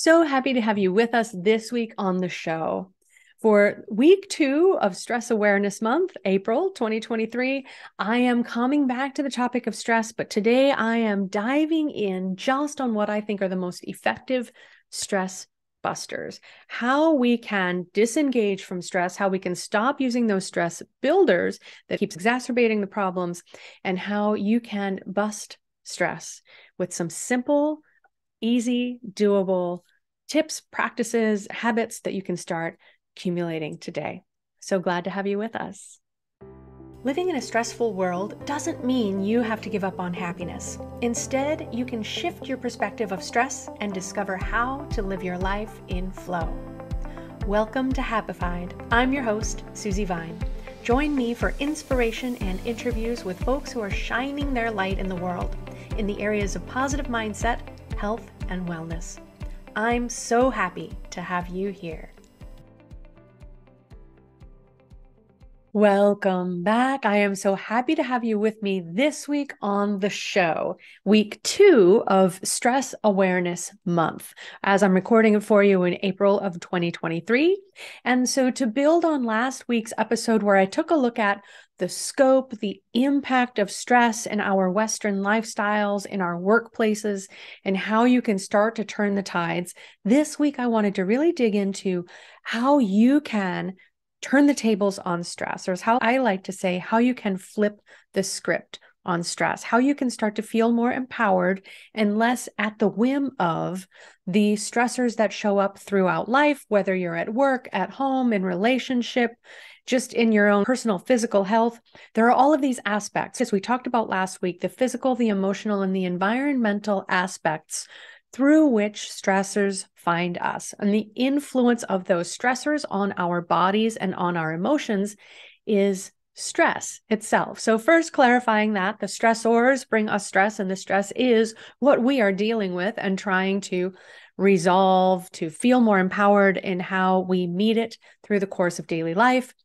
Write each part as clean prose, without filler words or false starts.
So happy to have you with us this week on the show. For week 2 of Stress Awareness Month, April 2023, I am coming back to the topic of stress, but today I am diving in just on what I think are the most effective stress busters, how we can disengage from stress, how we can stop using those stress builders that keeps exacerbating the problems, and how you can bust stress with some simple, easy, doable tips, practices, habits that you can start accumulating today. So glad to have you with us. Living in a stressful world doesn't mean you have to give up on happiness. Instead, you can shift your perspective of stress and discover how to live your life in flow. Welcome to Happified. I'm your host, Susie Vine. Join me for inspiration and interviews with folks who are shining their light in the world in the areas of positive mindset, health, and wellness. I'm so happy to have you here. Welcome back. I am so happy to have you with me this week on the show, week 2 of Stress Awareness Month, as I'm recording it for you in April of 2023. And so to build on last week's episode where I took a look at the scope, the impact of stress in our Western lifestyles, in our workplaces, and how you can start to turn the tides, this week I wanted to really dig into how you can turn the tables on stress, or how I like to say, how you can flip the script on stress, how you can start to feel more empowered and less at the whim of the stressors that show up throughout life, whether you're at work, at home, in relationship, just in your own personal physical health. There are all of these aspects, as we talked about last week, the physical, the emotional, and the environmental aspects through which stressors find us. And the influence of those stressors on our bodies and on our emotions is stress itself. So first, clarifying that the stressors bring us stress, and the stress is what we are dealing with and trying to resolve, to feel more empowered in how we meet it through the course of daily life.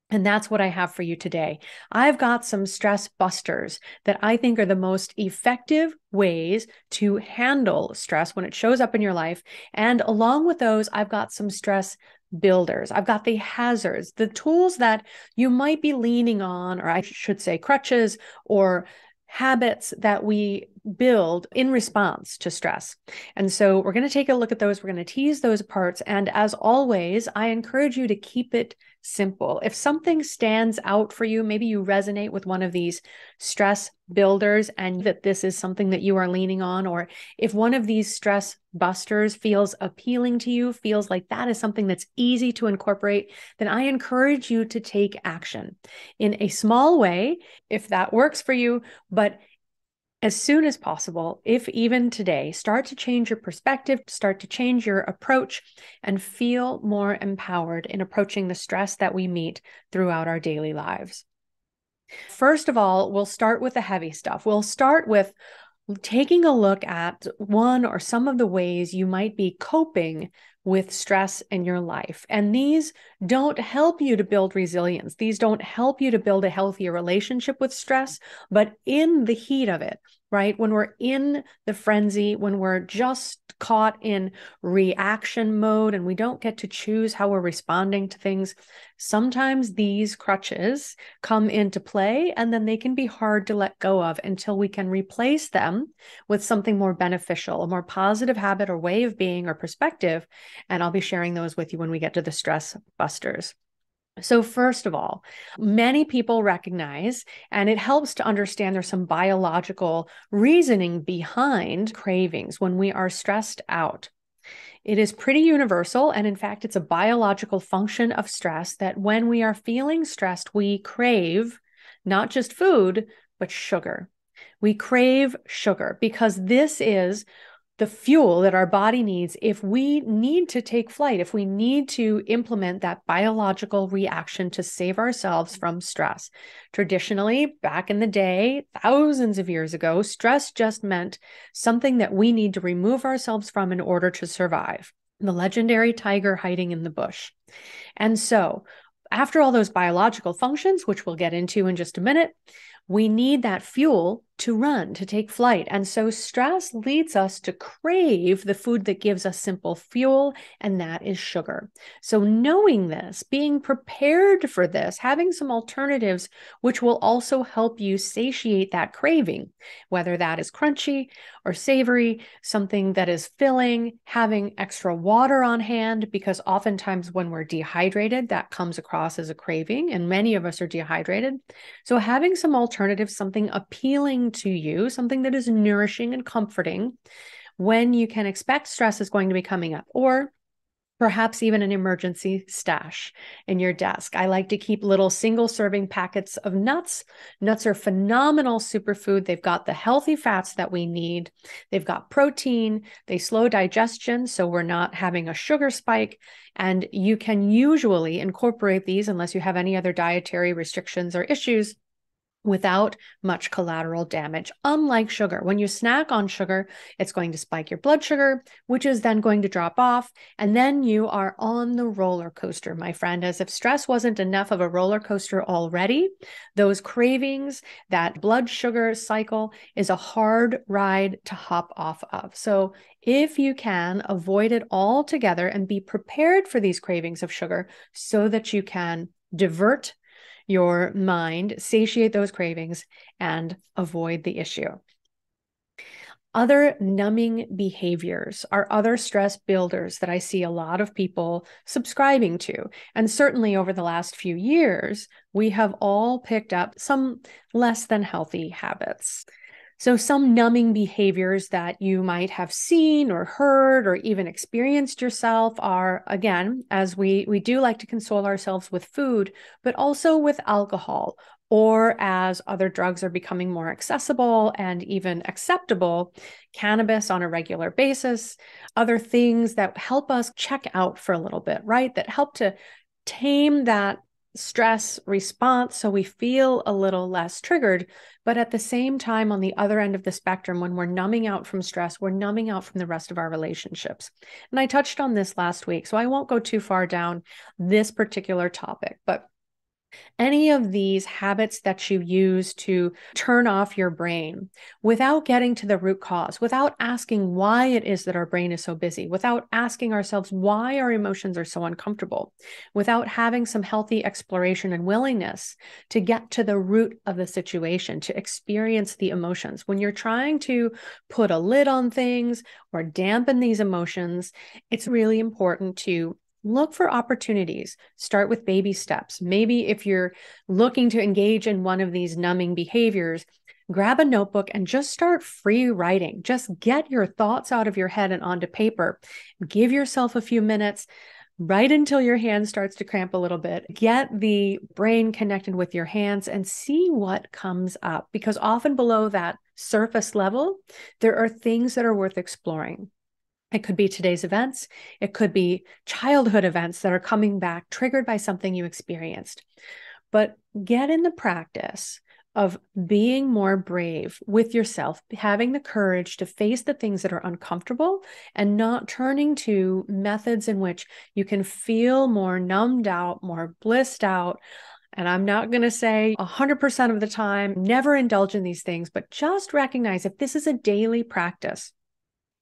And that's what I have for you today. I've got some stress busters that I think are the most effective ways to handle stress when it shows up in your life. And along with those, I've got some stress builders. I've got the hazards, the tools that you might be leaning on, or I should say crutches or habits that we build in response to stress. And so we're going to take a look at those. We're going to tease those apart. And as always, I encourage you to keep it simple. If something stands out for you, maybe you resonate with one of these stress builders and that this is something that you are leaning on, or if one of these stress busters feels appealing to you, feels like that is something that's easy to incorporate, then I encourage you to take action in a small way, if that works for you, but as soon as possible, if even today, start to change your perspective, start to change your approach, and feel more empowered in approaching the stress that we meet throughout our daily lives. First of all, we'll start with the heavy stuff. We'll start with taking a look at one or some of the ways you might be coping with stress in your life. And these don't help you to build resilience. These don't help you to build a healthier relationship with stress, but in the heat of it, right? When we're in the frenzy, when we're just caught in reaction mode and we don't get to choose how we're responding to things, sometimes these crutches come into play and then they can be hard to let go of until we can replace them with something more beneficial, a more positive habit or way of being or perspective. And I'll be sharing those with you when we get to the stress busters. So first of all, many people recognize, and it helps to understand there's some biological reasoning behind cravings when we are stressed out. It is pretty universal, and in fact, it's a biological function of stress that when we are feeling stressed, we crave not just food, but sugar. We crave sugar because this is the fuel that our body needs if we need to take flight, if we need to implement that biological reaction to save ourselves from stress. Traditionally, back in the day, thousands of years ago, stress just meant something that we need to remove ourselves from in order to survive. The legendary tiger hiding in the bush. And so, after all those biological functions, which we'll get into in just a minute, We need that fuel to run, to take flight. And so stress leads us to crave the food that gives us simple fuel, and that is sugar. So knowing this, being prepared for this, having some alternatives, which will also help you satiate that craving, whether that is crunchy or savory, something that is filling, having extra water on hand, because oftentimes when we're dehydrated, that comes across as a craving, and many of us are dehydrated. So having some alternatives, something appealing to you, something that is nourishing and comforting when you can expect stress is going to be coming up, or perhaps even an emergency stash in your desk. I like to keep little single serving packets of nuts. Nuts are phenomenal superfood. They've got the healthy fats that we need. They've got protein. They slow digestion, so we're not having a sugar spike. And you can usually incorporate these, unless you have any other dietary restrictions or issues, without much collateral damage. Unlike sugar, when you snack on sugar, it's going to spike your blood sugar, which is then going to drop off. And then you are on the roller coaster, my friend. As if stress wasn't enough of a roller coaster already, those cravings, that blood sugar cycle is a hard ride to hop off of. So if you can, avoid it altogether and be prepared for these cravings of sugar so that you can divert your mind, satiate those cravings, and avoid the issue. Other numbing behaviors are other stress builders that I see a lot of people subscribing to. And certainly over the last few years, we have all picked up some less than healthy habits. So some numbing behaviors that you might have seen or heard or even experienced yourself are, again, as we do like to console ourselves with food, but also with alcohol, or as other drugs are becoming more accessible and even acceptable, cannabis on a regular basis, other things that help us check out for a little bit, right? That help to tame that stress response so we feel a little less triggered. But at the same time, on the other end of the spectrum, when we're numbing out from stress, we're numbing out from the rest of our relationships. And I touched on this last week, so I won't go too far down this particular topic, but any of these habits that you use to turn off your brain without getting to the root cause, without asking why it is that our brain is so busy, without asking ourselves why our emotions are so uncomfortable, without having some healthy exploration and willingness to get to the root of the situation, to experience the emotions. When you're trying to put a lid on things or dampen these emotions, it's really important to look for opportunities. Start with baby steps. Maybe if you're looking to engage in one of these numbing behaviors, grab a notebook and just start free writing. Just get your thoughts out of your head and onto paper. Give yourself a few minutes. Write until your hand starts to cramp a little bit. Get the brain connected with your hands and see what comes up. Because often below that surface level, there are things that are worth exploring. It could be today's events. It could be childhood events that are coming back, triggered by something you experienced. But get in the practice of being more brave with yourself, having the courage to face the things that are uncomfortable and not turning to methods in which you can feel more numbed out, more blissed out. And I'm not going to say 100% of the time, never indulge in these things, but just recognize if this is a daily practice,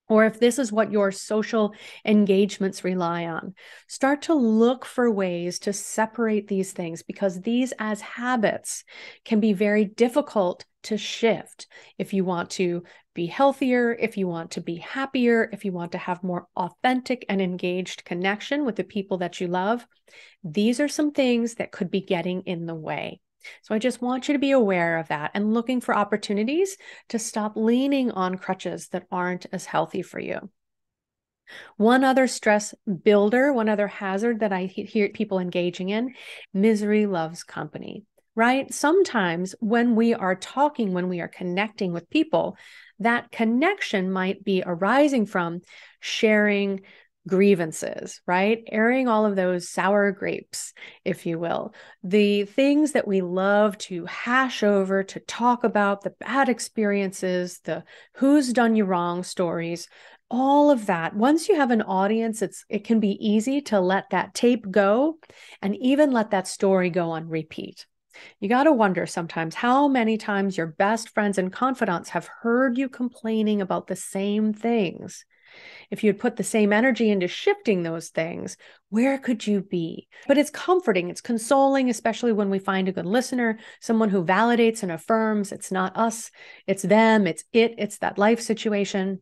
or if this is what your social engagements rely on, start to look for ways to separate these things, because these as habits can be very difficult to shift if you want to be healthier, if you want to be happier, if you want to have more authentic and engaged connection with the people that you love. These are some things that could be getting in the way. So I just want you to be aware of that and looking for opportunities to stop leaning on crutches that aren't as healthy for you. One other stress builder, one other hazard that I hear people engaging in, misery loves company, right? Sometimes when we are talking, when we are connecting with people, that connection might be arising from sharing grievances, right? Airing all of those sour grapes, if you will. The things that we love to hash over, to talk about, the bad experiences, the who's done you wrong stories, all of that. Once you have an audience, it can be easy to let that tape go and even let that story go on repeat. You got to wonder sometimes how many times your best friends and confidants have heard you complaining about the same things. If you'd put the same energy into shifting those things, where could you be? But it's comforting, it's consoling, especially when we find a good listener, someone who validates and affirms it's not us, it's them, it's that life situation.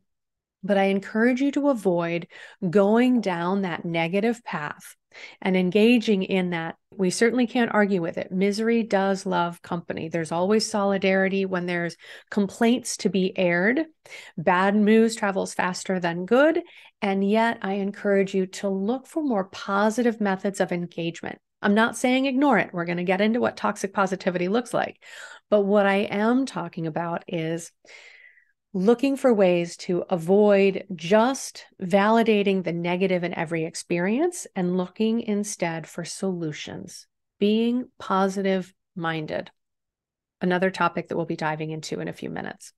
But I encourage you to avoid going down that negative path and engaging in that. We certainly can't argue with it. Misery does love company. There's always solidarity when there's complaints to be aired. Bad news travels faster than good. And yet I encourage you to look for more positive methods of engagement. I'm not saying ignore it. We're going to get into what toxic positivity looks like. But what I am talking about is looking for ways to avoid just validating the negative in every experience and looking instead for solutions, being positive minded. Another topic that we'll be diving into in a few minutes.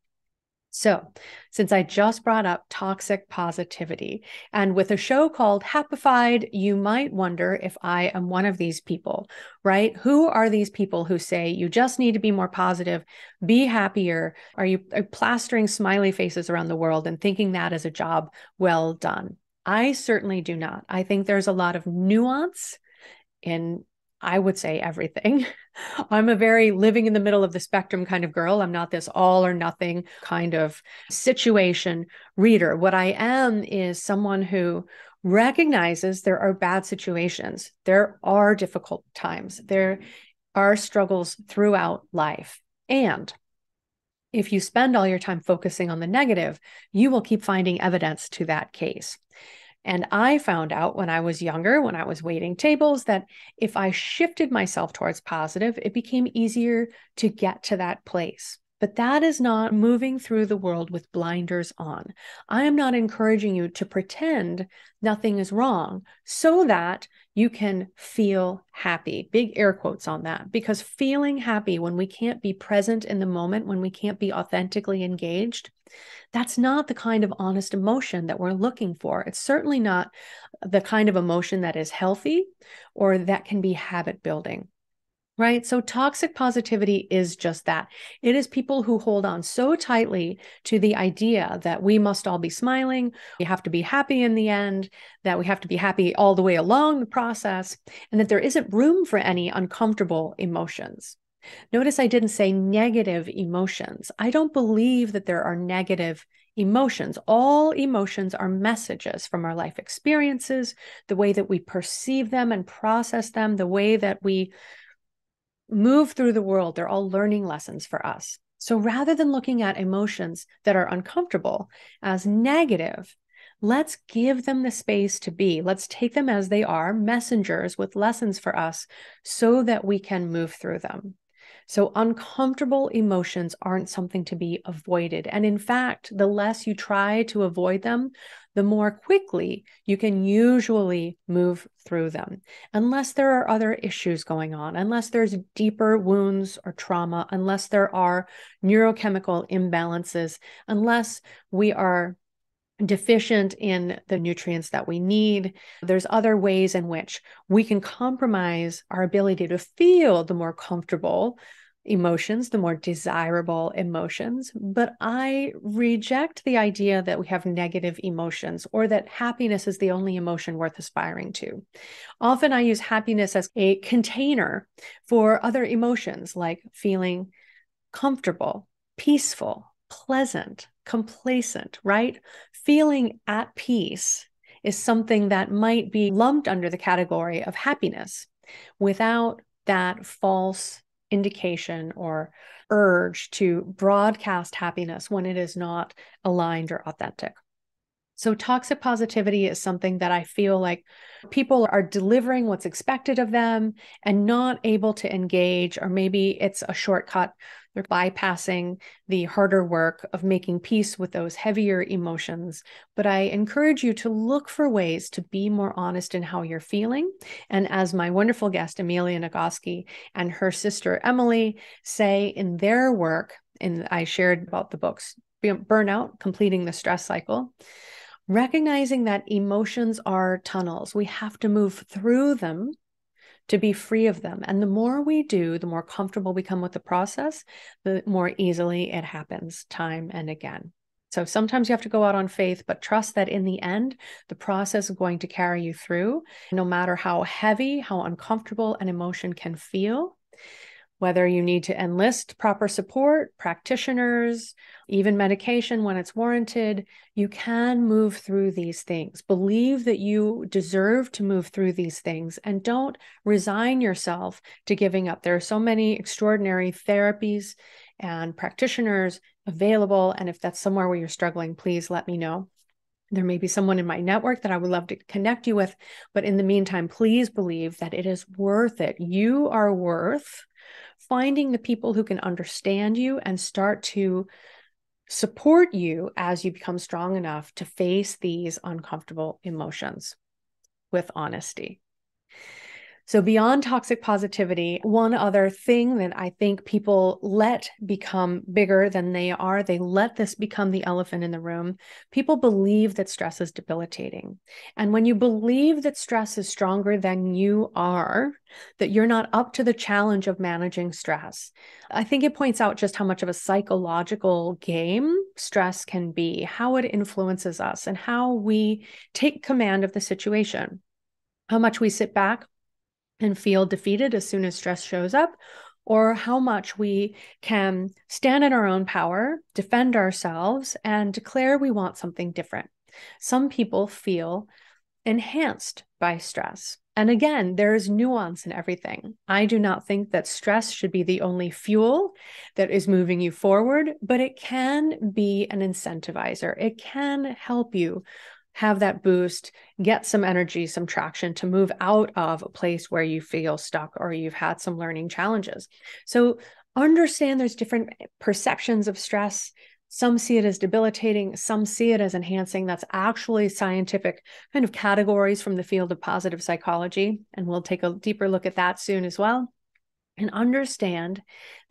So, since I just brought up toxic positivity, and with a show called Happified, you might wonder if I am one of these people, right? Who are these people who say you just need to be more positive, be happier? Are you plastering smiley faces around the world and thinking that is a job well done? I certainly do not. I think there's a lot of nuance in, I would say, everything. I'm a very living in the middle of the spectrum kind of girl. I'm not this all or nothing kind of situation reader. What I am is someone who recognizes there are bad situations. There are difficult times. There are struggles throughout life. And if you spend all your time focusing on the negative, you will keep finding evidence to that case. And I found out when I was younger, when I was waiting tables, that if I shifted myself towards positive, it became easier to get to that place. But that is not moving through the world with blinders on. I am not encouraging you to pretend nothing is wrong so that you can feel happy. Big air quotes on that, because feeling happy when we can't be present in the moment, when we can't be authentically engaged, that's not the kind of honest emotion that we're looking for. It's certainly not the kind of emotion that is healthy or that can be habit building. Right? So toxic positivity is just that. It is people who hold on so tightly to the idea that we must all be smiling, we have to be happy in the end, that we have to be happy all the way along the process, and that there isn't room for any uncomfortable emotions. Notice I didn't say negative emotions. I don't believe that there are negative emotions. All emotions are messages from our life experiences, the way that we perceive them and process them, the way that we move through the world. They're all learning lessons for us. So rather than looking at emotions that are uncomfortable as negative, let's give them the space to be. Let's take them as they are, messengers with lessons for us, so that we can move through them. So uncomfortable emotions aren't something to be avoided. And in fact, the less you try to avoid them, the more quickly you can usually move through them, unless there are other issues going on, unless there's deeper wounds or trauma, unless there are neurochemical imbalances, unless we are deficient in the nutrients that we need. There's other ways in which we can compromise our ability to feel the more comfortable emotions, the more desirable emotions. But I reject the idea that we have negative emotions or that happiness is the only emotion worth aspiring to. Often I use happiness as a container for other emotions like feeling comfortable, peaceful, pleasant, complacent, right? Feeling at peace is something that might be lumped under the category of happiness without that false indication or urge to broadcast happiness when it is not aligned or authentic. So toxic positivity is something that I feel like people are delivering what's expected of them and not able to engage, or maybe it's a shortcut. They're bypassing the harder work of making peace with those heavier emotions. But I encourage you to look for ways to be more honest in how you're feeling. And as my wonderful guest, Amelia Nagoski, and her sister, Emily, say in their work, and I shared about the books, Burnout, Completing the Stress Cycle, recognizing that emotions are tunnels. We have to move through them to be free of them. And the more we do, the more comfortable we become with the process, the more easily it happens time and again. So sometimes you have to go out on faith, but trust that in the end, the process is going to carry you through, no matter how heavy, how uncomfortable an emotion can feel. Whether you need to enlist proper support, practitioners, even medication when it's warranted, you can move through these things. Believe that you deserve to move through these things and don't resign yourself to giving up. There are so many extraordinary therapies and practitioners available. And if that's somewhere where you're struggling, please let me know. There may be someone in my network that I would love to connect you with. But in the meantime, please believe that it is worth it. You are worth finding the people who can understand you and start to support you as you become strong enough to face these uncomfortable emotions with honesty. So beyond toxic positivity, one other thing that I think people let become bigger than they are, they let this become the elephant in the room. People believe that stress is debilitating. And when you believe that stress is stronger than you are, that you're not up to the challenge of managing stress, I think it points out just how much of a psychological game stress can be, how it influences us, and how we take command of the situation, how much we sit back and feel defeated as soon as stress shows up, or how much we can stand in our own power, defend ourselves, and declare we want something different. Some people feel enhanced by stress. And again, there is nuance in everything. I do not think that stress should be the only fuel that is moving you forward, but it can be an incentivizer. It can help you have that boost, get some energy, some traction to move out of a place where you feel stuck or you've had some learning challenges. So understand there's different perceptions of stress. Some see it as debilitating, some see it as enhancing. That's actually scientific kind of categories from the field of positive psychology. And we'll take a deeper look at that soon as well. And understand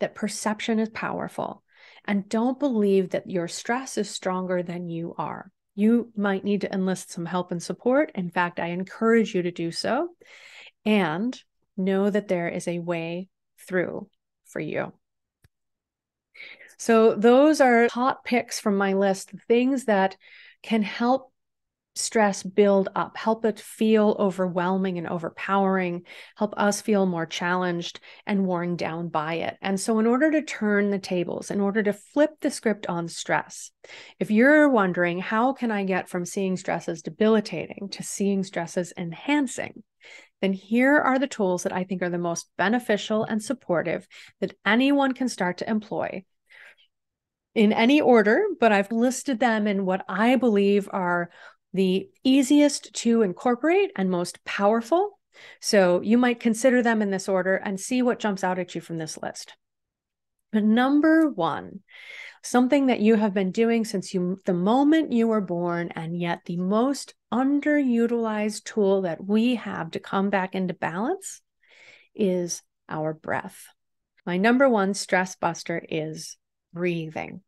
that perception is powerful. And don't believe that your stress is stronger than you are. You might need to enlist some help and support. In fact, I encourage you to do so. And know that there is a way through for you. So those are hot picks from my list, things that can help stress build up, help it feel overwhelming and overpowering, help us feel more challenged and worn down by it. And so in order to turn the tables, in order to flip the script on stress, if you're wondering, how can I get from seeing stress as debilitating to seeing stress as enhancing? Then here are the tools that I think are the most beneficial and supportive that anyone can start to employ in any order, but I've listed them in what I believe are the easiest to incorporate and most powerful. So you might consider them in this order and see what jumps out at you from this list. But number one, something that you have been doing since the moment you were born, and yet the most underutilized tool that we have to come back into balance is our breath. My number one stress buster is breathing.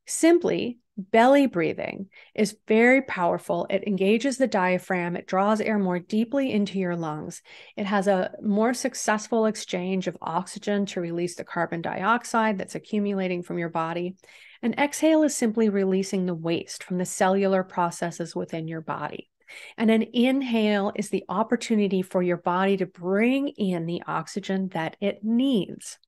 Simply, belly breathing is very powerful. It engages the diaphragm. It draws air more deeply into your lungs. It has a more successful exchange of oxygen to release the carbon dioxide that's accumulating from your body. And exhale is simply releasing the waste from the cellular processes within your body. And an inhale is the opportunity for your body to bring in the oxygen that it needs.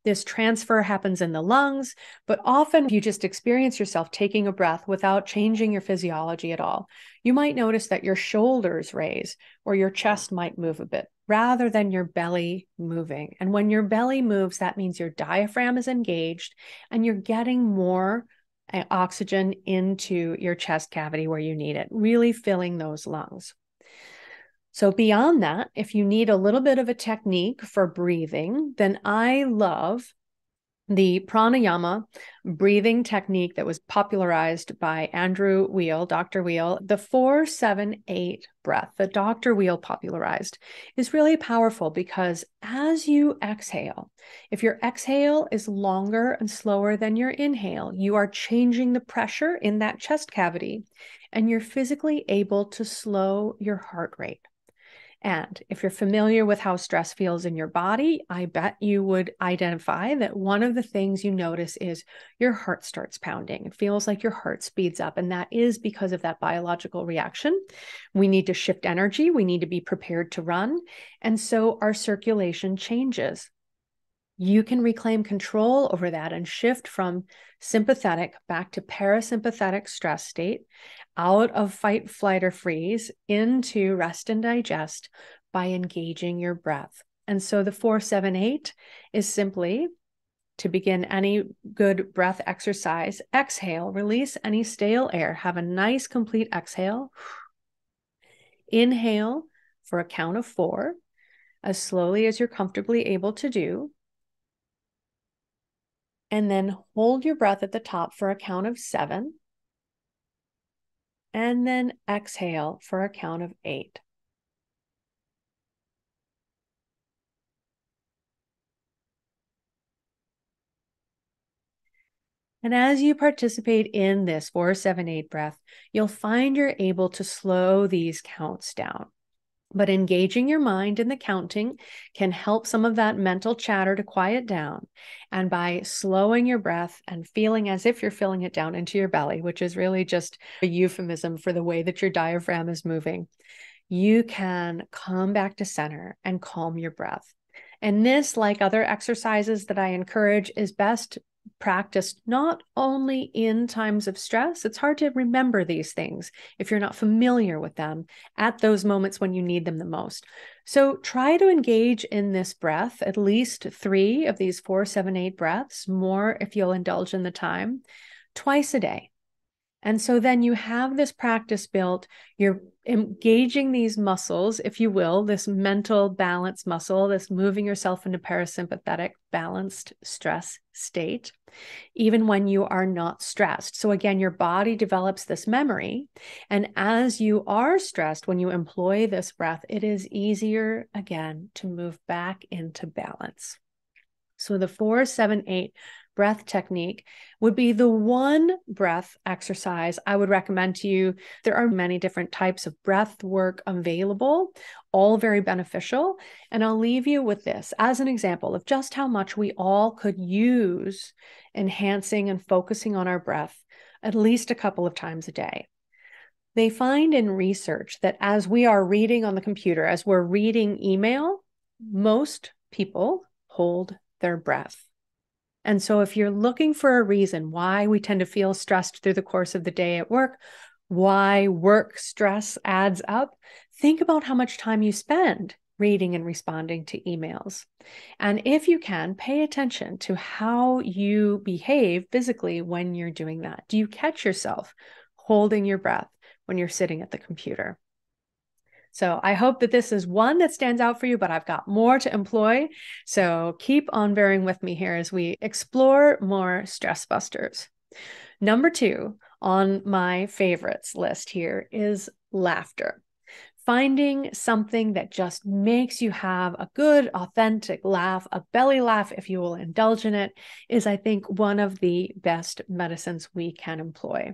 This transfer happens in the lungs, but often you just experience yourself taking a breath without changing your physiology at all. You might notice that your shoulders raise or your chest might move a bit rather than your belly moving. And when your belly moves, that means your diaphragm is engaged and you're getting more oxygen into your chest cavity where you need it, really filling those lungs. So beyond that, if you need a little bit of a technique for breathing, then I love the pranayama breathing technique that was popularized by Andrew Weil, Dr. Weil. The 4-7-8 breath that Dr. Weil popularized is really powerful because as you exhale, if your exhale is longer and slower than your inhale, you are changing the pressure in that chest cavity and you're physically able to slow your heart rate. And if you're familiar with how stress feels in your body, I bet you would identify that one of the things you notice is your heart starts pounding. It feels like your heart speeds up, and that is because of that biological reaction. We need to shift energy. We need to be prepared to run. And so our circulation changes. You can reclaim control over that and shift from sympathetic back to parasympathetic stress state, out of fight, flight, or freeze into rest and digest by engaging your breath. And so the 4-7-8 is simply, to begin any good breath exercise, exhale, release any stale air, have a nice complete exhale. Inhale for a count of 4, as slowly as you're comfortably able to do. And then hold your breath at the top for a count of 7. And then exhale for a count of 8. And as you participate in this 4-7-8 breath, you'll find you're able to slow these counts down. But engaging your mind in the counting can help some of that mental chatter to quiet down. And by slowing your breath and feeling as if you're filling it down into your belly, which is really just a euphemism for the way that your diaphragm is moving, you can come back to center and calm your breath. And this, like other exercises that I encourage, is best practiced not only in times of stress. It's hard to remember these things if you're not familiar with them at those moments when you need them the most. So try to engage in this breath, at least 3 of these 4-7-8 breaths, more if you'll indulge in the time, twice a day. And so then you have this practice built, you're engaging these muscles, if you will, this mental balance muscle, this moving yourself into parasympathetic balanced stress state, even when you are not stressed. So again, your body develops this memory. And as you are stressed, when you employ this breath, it is easier again to move back into balance. So the 4-7-8 breath technique would be the one breath exercise I would recommend to you. There are many different types of breath work available, all very beneficial. And I'll leave you with this as an example of just how much we all could use enhancing and focusing on our breath at least a couple of times a day. They find in research that as we are reading on the computer, as we're reading email, most people hold their breath. And so if you're looking for a reason why we tend to feel stressed through the course of the day at work, why work stress adds up, think about how much time you spend reading and responding to emails. And if you can, pay attention to how you behave physically when you're doing that. Do you catch yourself holding your breath when you're sitting at the computer? So I hope that this is one that stands out for you, but I've got more to employ. So keep on bearing with me here as we explore more stress busters. Number 2 on my favorites list here is laughter. Finding something that just makes you have a good, authentic laugh, a belly laugh, if you will indulge in it, is, I think, one of the best medicines we can employ.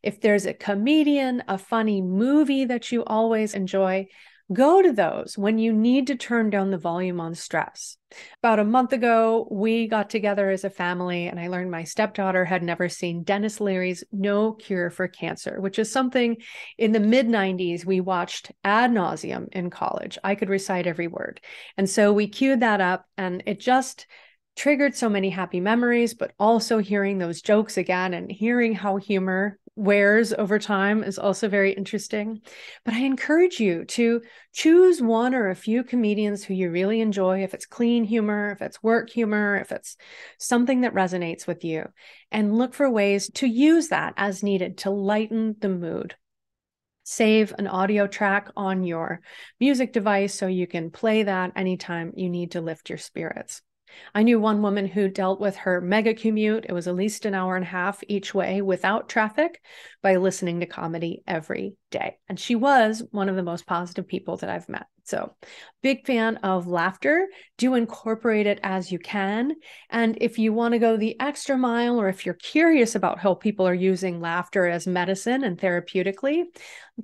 If there's a comedian, a funny movie that you always enjoy, go to those when you need to turn down the volume on stress. About a month ago, we got together as a family, and I learned my stepdaughter had never seen Denis Leary's No Cure for Cancer, which is something in the mid-90s we watched ad nauseum in college. I could recite every word. And so we queued that up, and it just triggered so many happy memories, but also hearing those jokes again and hearing how humor wears over time is also very interesting. But I encourage you to choose one or a few comedians who you really enjoy, if it's clean humor, if it's work humor, if it's something that resonates with you, and look for ways to use that as needed to lighten the mood. Save an audio track on your music device so you can play that anytime you need to lift your spirits. I knew one woman who dealt with her mega commute. It was at least an hour and a half each way without traffic by listening to comedy every day. And she was one of the most positive people that I've met. So big fan of laughter. Do incorporate it as you can. And if you want to go the extra mile, or if you're curious about how people are using laughter as medicine and therapeutically,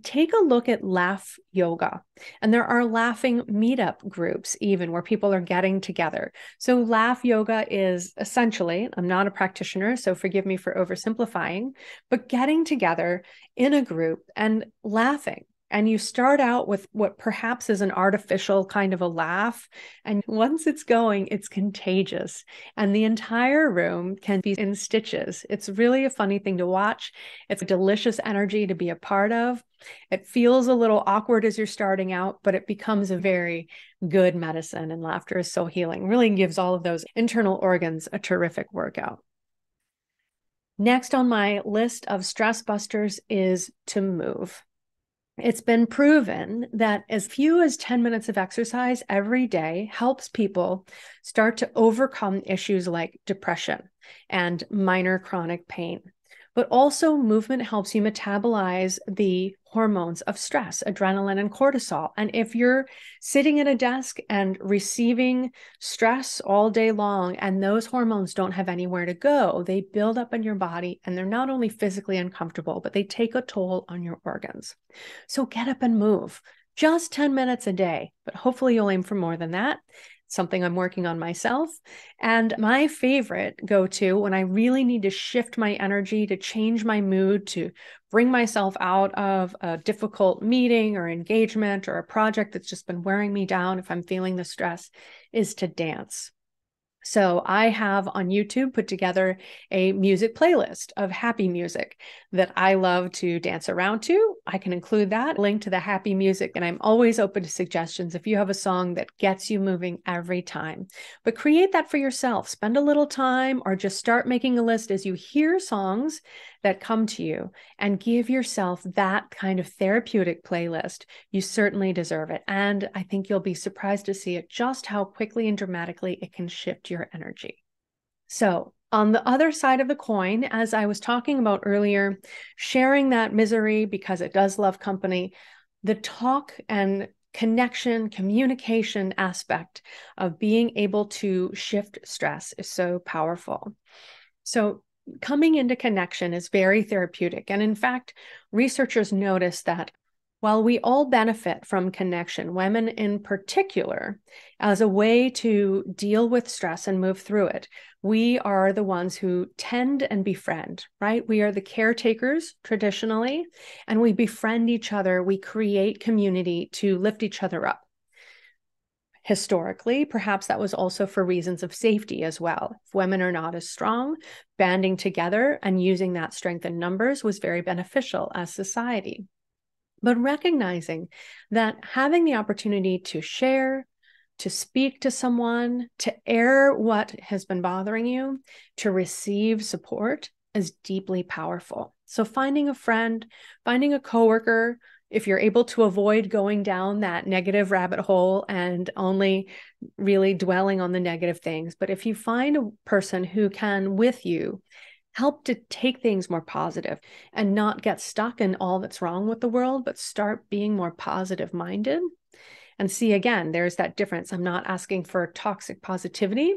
take a look at Laugh Yoga. And there are laughing meetup groups even where people are getting together. So Laugh Yoga is essentially, I'm not a practitioner, so forgive me for oversimplifying, but getting together in a group and laughing. And you start out with what perhaps is an artificial kind of a laugh. And once it's going, it's contagious. And the entire room can be in stitches. It's really a funny thing to watch. It's a delicious energy to be a part of. It feels a little awkward as you're starting out, but it becomes a very good medicine. And laughter is so healing. Really gives all of those internal organs a terrific workout. Next on my list of stress busters is to move. It's been proven that as few as 10 minutes of exercise every day helps people start to overcome issues like depression and minor chronic pain. But also movement helps you metabolize the hormones of stress, adrenaline and cortisol. And if you're sitting at a desk and receiving stress all day long and those hormones don't have anywhere to go, they build up in your body and they're not only physically uncomfortable, but they take a toll on your organs. So get up and move. Just 10 minutes a day, but hopefully you'll aim for more than that. Something I'm working on myself. And my favorite go-to when I really need to shift my energy, to change my mood, to bring myself out of a difficult meeting or engagement or a project that's just been wearing me down, if I'm feeling the stress, is to dance. So I have on YouTube put together a music playlist of happy music that I love to dance around to. I can include that link to the happy music, and I'm always open to suggestions if you have a song that gets you moving every time. But create that for yourself. Spend a little time or just start making a list as you hear songs that come to you and give yourself that kind of therapeutic playlist. You certainly deserve it. And I think you'll be surprised to see it just how quickly and dramatically it can shift your energy. So on the other side of the coin, as I was talking about earlier, sharing that misery because it does love company, the talk and connection, communication aspect of being able to shift stress is so powerful. So coming into connection is very therapeutic. And in fact, researchers notice that while we all benefit from connection, women in particular, as a way to deal with stress and move through it, we are the ones who tend and befriend, right? We are the caretakers traditionally, and we befriend each other. We create community to lift each other up. Historically, perhaps that was also for reasons of safety as well. If women are not as strong, banding together and using that strength in numbers was very beneficial as society. But recognizing that having the opportunity to share, to speak to someone, to air what has been bothering you, to receive support is deeply powerful. So finding a friend, finding a coworker, if you're able to avoid going down that negative rabbit hole and only really dwelling on the negative things, but if you find a person who can, with you, help to take things more positive and not get stuck in all that's wrong with the world, but start being more positive minded. And see, again, there's that difference. I'm not asking for toxic positivity.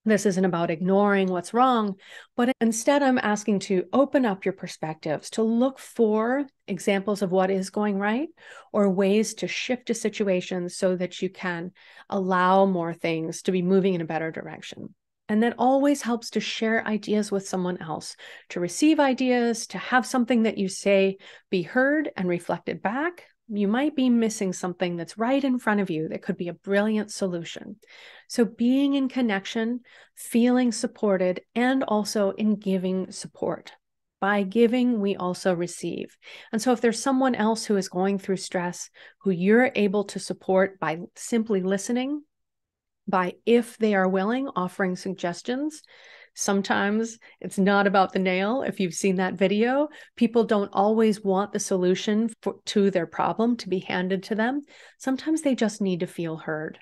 This isn't about ignoring what's wrong, but instead I'm asking to open up your perspectives, to look for examples of what is going right or ways to shift a situation so that you can allow more things to be moving in a better direction. And that always helps to share ideas with someone else, to receive ideas, to have something that you say be heard and reflected back. You might be missing something that's right in front of you that could be a brilliant solution. So being in connection, feeling supported, and also in giving support. By giving, we also receive. And so if there's someone else who is going through stress, who you're able to support by simply listening, by, if they are willing, offering suggestions. Sometimes it's not about the nail. If you've seen that video, people don't always want the solution to their problem to be handed to them. Sometimes they just need to feel heard.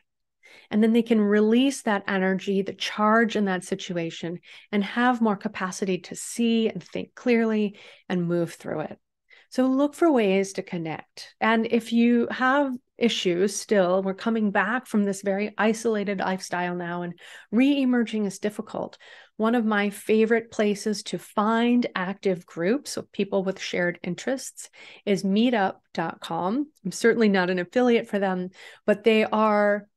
And then they can release that energy, the charge in that situation, and have more capacity to see and think clearly and move through it. So look for ways to connect. And if you have issues still, we're coming back from this very isolated lifestyle now, and re-emerging is difficult. One of my favorite places to find active groups of people with shared interests is meetup.com. I'm certainly not an affiliate for them, but they are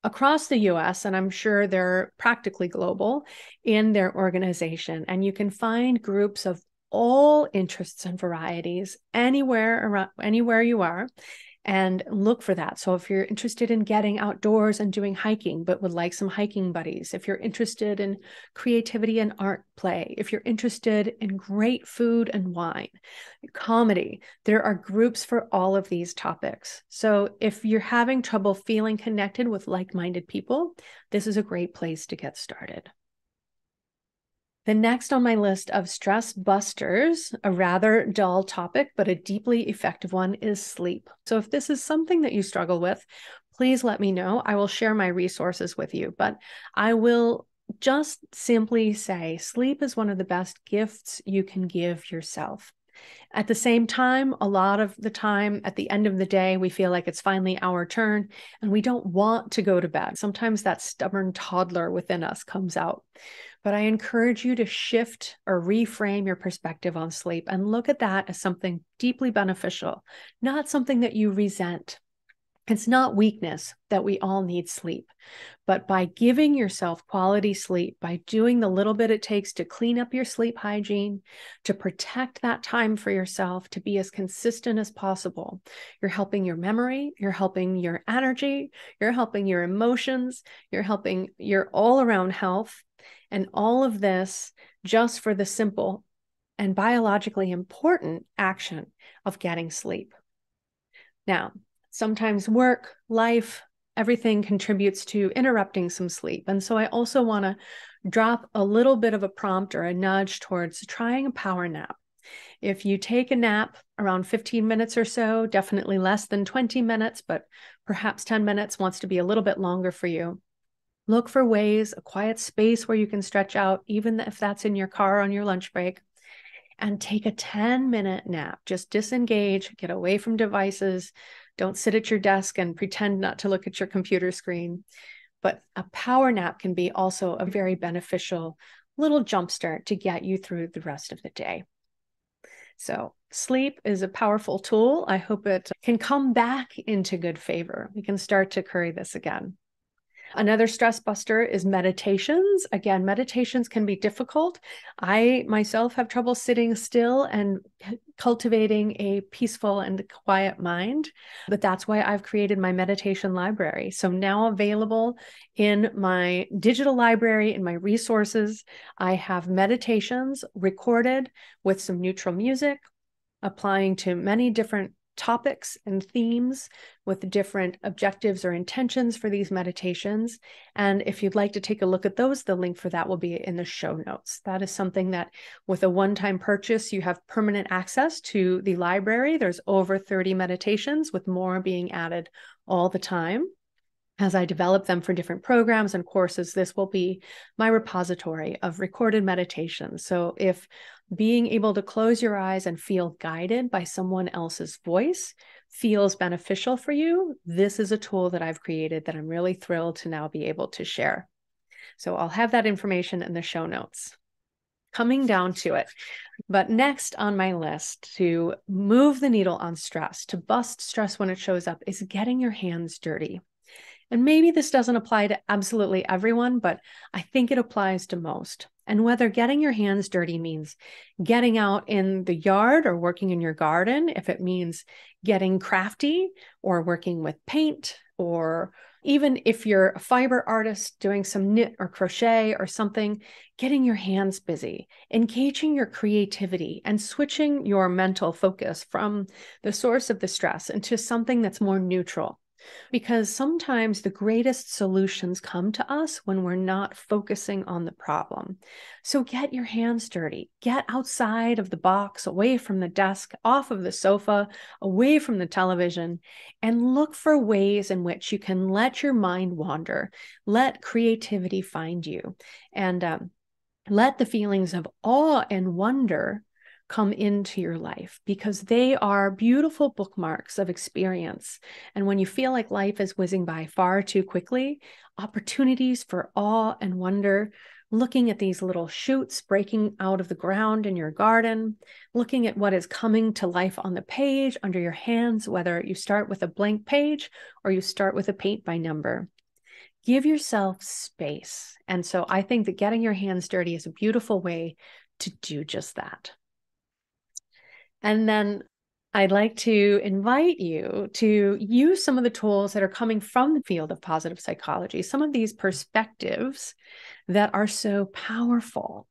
across the US, and I'm sure they're practically global in their organization. And you can find groups of all interests and varieties anywhere around, anywhere you are, and look for that. So if you're interested in getting outdoors and doing hiking, but would like some hiking buddies, if you're interested in creativity and art play, if you're interested in great food and wine, comedy, there are groups for all of these topics. So if you're having trouble feeling connected with like-minded people, this is a great place to get started. The next on my list of stress busters, a rather dull topic, but a deeply effective one, is sleep. So if this is something that you struggle with, please let me know. I will share my resources with you, but I will just simply say sleep is one of the best gifts you can give yourself. At the same time, a lot of the time at the end of the day, we feel like it's finally our turn and we don't want to go to bed. Sometimes that stubborn toddler within us comes out. But I encourage you to shift or reframe your perspective on sleep and look at that as something deeply beneficial, not something that you resent. It's not weakness that we all need sleep, but by giving yourself quality sleep, by doing the little bit it takes to clean up your sleep hygiene, to protect that time for yourself, to be as consistent as possible, you're helping your memory, you're helping your energy, you're helping your emotions, you're helping your all-around health, and all of this just for the simple and biologically important action of getting sleep. Now, sometimes work, life, everything contributes to interrupting some sleep. And so I also want to drop a little bit of a prompt or a nudge towards trying a power nap. If you take a nap around 15 minutes or so, definitely less than 20 minutes, but perhaps 10 minutes wants to be a little bit longer for you. Look for ways, a quiet space where you can stretch out, even if that's in your car on your lunch break, and take a 10-minute nap. Just disengage, get away from devices. Don't sit at your desk and pretend not to look at your computer screen. But a power nap can be also a very beneficial little jumpstart to get you through the rest of the day. So sleep is a powerful tool. I hope it can come back into good favor. We can start to curry this again. Another stress buster is meditations. Again, meditations can be difficult. I myself have trouble sitting still and cultivating a peaceful and quiet mind, but that's why I've created my meditation library. So now available in my digital library, in my resources, I have meditations recorded with some neutral music, applying to many different topics and themes with different objectives or intentions for these meditations. And if you'd like to take a look at those, the link for that will be in the show notes. That is something that with a one-time purchase, you have permanent access to the library. There's over 30 meditations with more being added all the time. As I develop them for different programs and courses, this will be my repository of recorded meditations. So if being able to close your eyes and feel guided by someone else's voice feels beneficial for you, this is a tool that I've created that I'm really thrilled to now be able to share. So I'll have that information in the show notes. Coming down to it. But next on my list to move the needle on stress, to bust stress when it shows up, is getting your hands dirty. And maybe this doesn't apply to absolutely everyone, but I think it applies to most. And whether getting your hands dirty means getting out in the yard or working in your garden, if it means getting crafty or working with paint, or even if you're a fiber artist doing some knit or crochet or something, getting your hands busy, engaging your creativity and switching your mental focus from the source of the stress into something that's more neutral. Because sometimes the greatest solutions come to us when we're not focusing on the problem. So get your hands dirty, get outside of the box, away from the desk, off of the sofa, away from the television, and look for ways in which you can let your mind wander, let creativity find you, and let the feelings of awe and wonder come into your life, because they are beautiful bookmarks of experience. And when you feel like life is whizzing by far too quickly, opportunities for awe and wonder, looking at these little shoots breaking out of the ground in your garden, looking at what is coming to life on the page under your hands, whether you start with a blank page or you start with a paint by number. Give yourself space. And so I think that getting your hands dirty is a beautiful way to do just that. And then I'd like to invite you to use some of the tools that are coming from the field of positive psychology, some of these perspectives that are so powerful.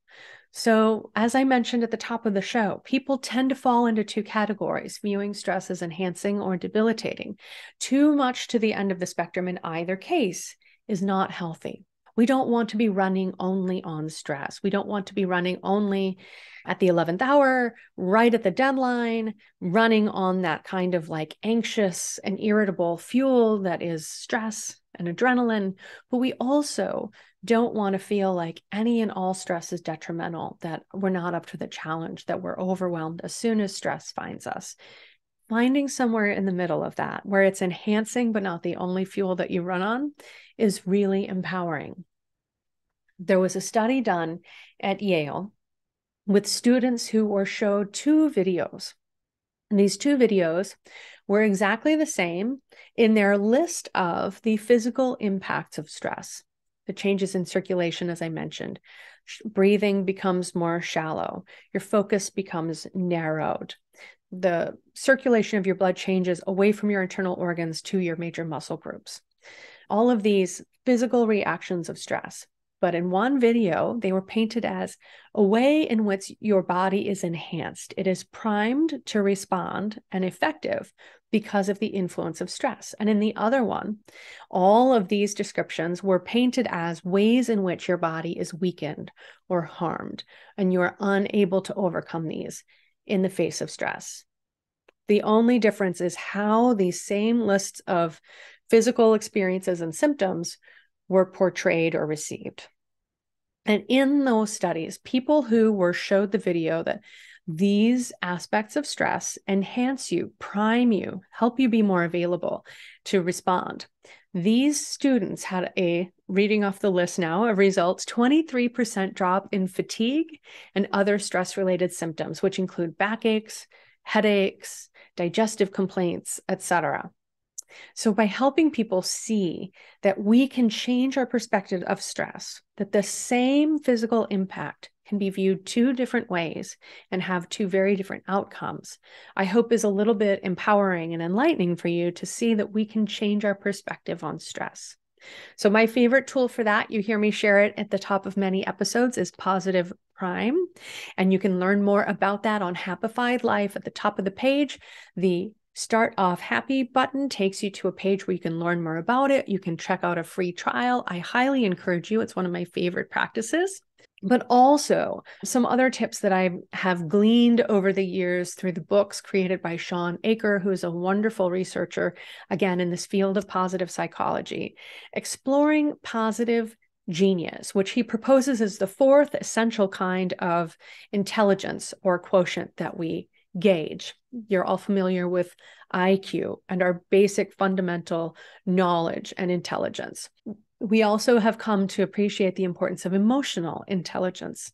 So, as I mentioned at the top of the show, people tend to fall into two categories, viewing stress as enhancing or debilitating. Too much to the end of the spectrum in either case is not healthy. We don't want to be running only on stress. We don't want to be running only at the 11th hour, right at the deadline, running on that kind of like anxious and irritable fuel that is stress and adrenaline. But we also don't want to feel like any and all stress is detrimental, that we're not up to the challenge, that we're overwhelmed as soon as stress finds us. Finding somewhere in the middle of that, where it's enhancing but not the only fuel that you run on, is really empowering. There was a study done at Yale with students who were showed two videos. And these two videos were exactly the same in their list of the physical impacts of stress. The changes in circulation, as I mentioned, breathing becomes more shallow. Your focus becomes narrowed. The circulation of your blood changes away from your internal organs to your major muscle groups. All of these physical reactions of stress. But in one video, they were painted as a way in which your body is enhanced. It is primed to respond and effective because of the influence of stress. And in the other one, all of these descriptions were painted as ways in which your body is weakened or harmed, and you are unable to overcome these in the face of stress. The only difference is how these same lists of physical experiences and symptoms were portrayed or received. And in those studies, people who were showed the video that these aspects of stress enhance you, prime you, help you be more available to respond. These students had a, reading off the list now of results, 23% drop in fatigue and other stress-related symptoms, which include backaches, headaches, digestive complaints, etc. So by helping people see that we can change our perspective of stress, that the same physical impact can be viewed two different ways and have two very different outcomes, I hope is a little bit empowering and enlightening for you to see that we can change our perspective on stress. So my favorite tool for that, you hear me share it at the top of many episodes, is Positive Prime. And you can learn more about that on Happified Life at the top of the page. The Start Off Happy button takes you to a page where you can learn more about it. You can check out a free trial. I highly encourage you. It's one of my favorite practices. But also some other tips that I have gleaned over the years through the books created by Shawn Achor, who is a wonderful researcher, again, in this field of positive psychology, exploring positive genius, which he proposes as the fourth essential kind of intelligence or quotient that we gauge. You're all familiar with IQ and our basic fundamental knowledge and intelligence. We also have come to appreciate the importance of emotional intelligence,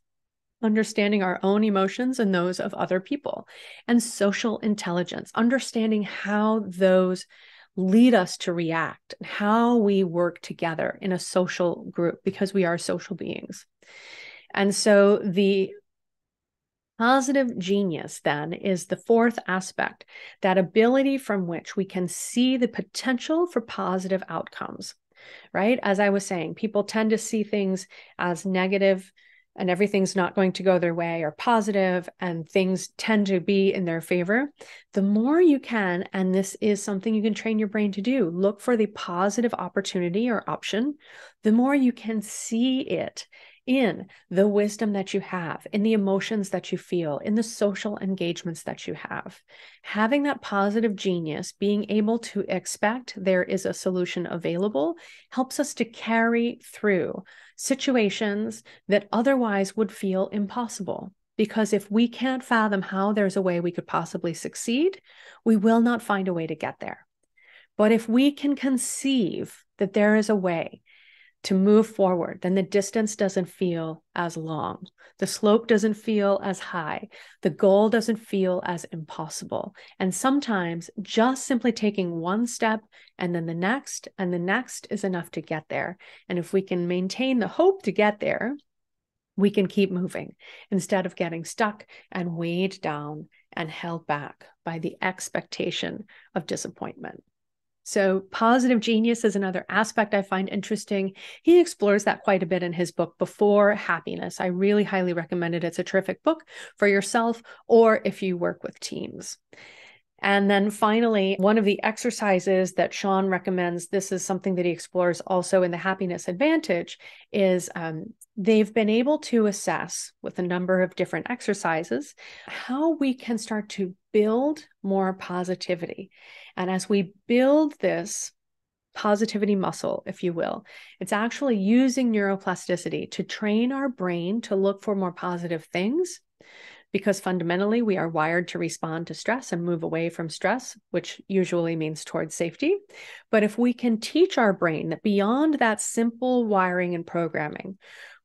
understanding our own emotions and those of other people, and social intelligence, understanding how those lead us to react and how we work together in a social group, because we are social beings. And so the positive genius then is the fourth aspect, that ability from which we can see the potential for positive outcomes, right? As I was saying, people tend to see things as negative and everything's not going to go their way, or positive, and things tend to be in their favor. The more you can, and this is something you can train your brain to do, look for the positive opportunity or option, the more you can see it in the wisdom that you have, in the emotions that you feel, in the social engagements that you have. Having that positive genius, being able to expect there is a solution available, helps us to carry through situations that otherwise would feel impossible, Because if we can't fathom how there's a way we could possibly succeed, we will not find a way to get there. But if we can conceive that there is a way to move forward, then the distance doesn't feel as long. The slope doesn't feel as high. The goal doesn't feel as impossible. And sometimes just simply taking one step and then the next and the next is enough to get there. And if we can maintain the hope to get there, we can keep moving instead of getting stuck and weighed down and held back by the expectation of disappointment. So positive genius is another aspect I find interesting. He explores that quite a bit in his book, Before Happiness. I really highly recommend it. It's a terrific book for yourself or if you work with teams. And then finally, one of the exercises that Sean recommends, this is something that he explores also in the Happiness Advantage, is they've been able to assess with a number of different exercises how we can start to build more positivity. And as we build this positivity muscle, if you will, it's actually using neuroplasticity to train our brain to look for more positive things. Because fundamentally, we are wired to respond to stress and move away from stress, which usually means towards safety. But if we can teach our brain that beyond that simple wiring and programming,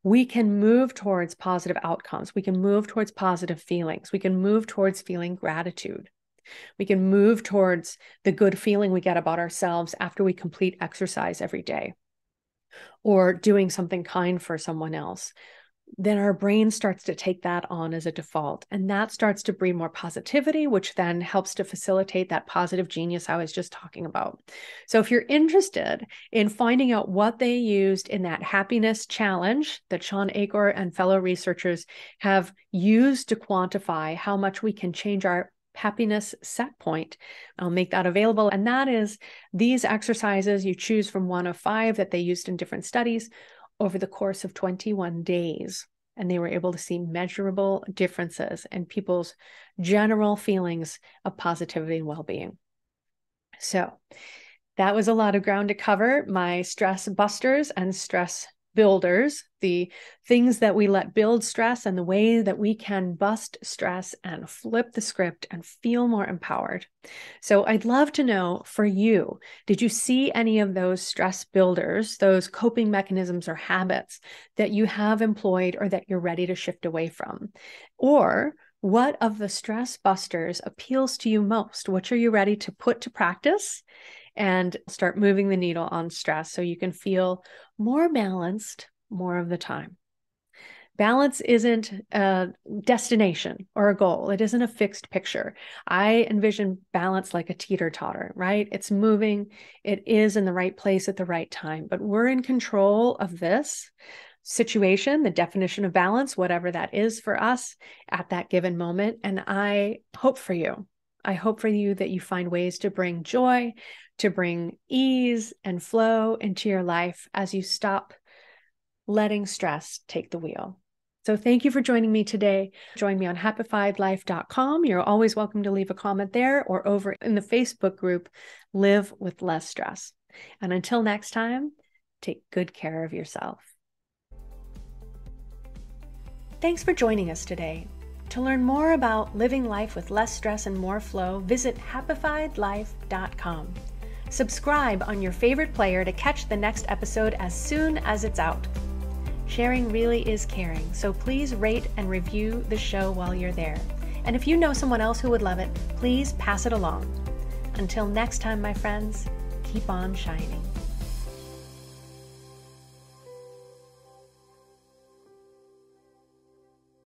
we can move towards positive outcomes. We can move towards positive feelings. We can move towards feeling gratitude. We can move towards the good feeling we get about ourselves after we complete exercise every day or doing something kind for someone else. Then our brain starts to take that on as a default. And that starts to breed more positivity, which then helps to facilitate that positive genius I was just talking about. So if you're interested in finding out what they used in that happiness challenge that Shawn Achor and fellow researchers have used to quantify how much we can change our happiness set point, I'll make that available. And that is these exercises you choose from one of 5 that they used in different studies over the course of 21 days. And they were able to see measurable differences in people's general feelings of positivity and well-being. So that was a lot of ground to cover. My stress busters and stress builders, the things that we let build stress and the way that we can bust stress and flip the script and feel more empowered. So I'd love to know for you, did you see any of those stress builders, those coping mechanisms or habits that you have employed or that you're ready to shift away from? Or what of the stress busters appeals to you most? Which are you ready to put to practice and start moving the needle on stress so you can feel more balanced more of the time? Balance isn't a destination or a goal. It isn't a fixed picture. I envision balance like a teeter-totter, right? It's moving. It is in the right place at the right time, but we're in control of this situation, the definition of balance, whatever that is for us at that given moment. And I hope for you. I hope for you that you find ways to bring joy, to bring ease and flow into your life as you stop letting stress take the wheel. So thank you for joining me today. Join me on happifydlife.com. You're always welcome to leave a comment there or over in the Facebook group, Live with Less Stress. And until next time, take good care of yourself. Thanks for joining us today. To learn more about living life with less stress and more flow, visit happifydlife.com. Subscribe on your favorite player to catch the next episode as soon as it's out. Sharing really is caring, so please rate and review the show while you're there. And if you know someone else who would love it, please pass it along. Until next time, my friends, keep on shining.